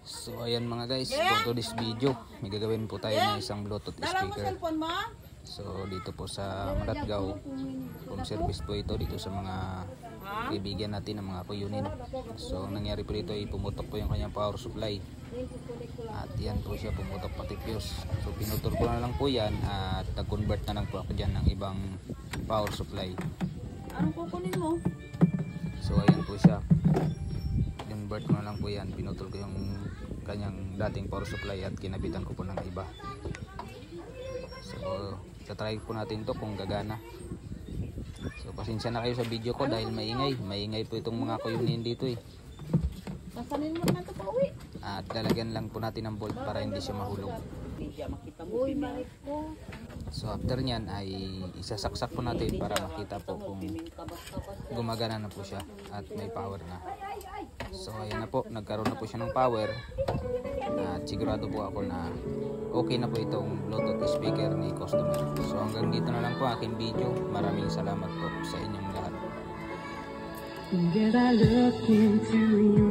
So ayan mga guys, for today's video, may gagawin po tayo ng isang Bluetooth speaker. So dito po sa Malatgao, home service po ito dito sa mga kaibigan natin ng mga kuyunin. So ang nangyari po dito ay pumutok po yung kanyang power supply. At yan po siya, pumutok pati fuse. So pinutol ko na lang po yan at nag-convert na lang po ako dyan ng ibang power supply. Anong kukunin mo? So ayan po siya, convert ko na lang po yan. Pinutol ko yung kanyang dating power supply at kinabitan ko po ng iba. So tatry po natin to kung gagana. So pasensya na kayo sa video ko dahil maingay po itong mga kuyunin dito eh. Pasanin mo na ito pa uwi. At lalagyan lang po natin ng bolt para hindi siya mahulog. Uy, marit po. So after nyan ay isasaksak po natin para makita po kung gumagana na po siya at may power na. So ayan na po, nagkaroon na po siya ng power. At sigurado po ako na okay na po itong Bluetooth speaker ni customer. So hanggang dito na lang po aking video. Maraming salamat po sa inyong lahat. As I look into your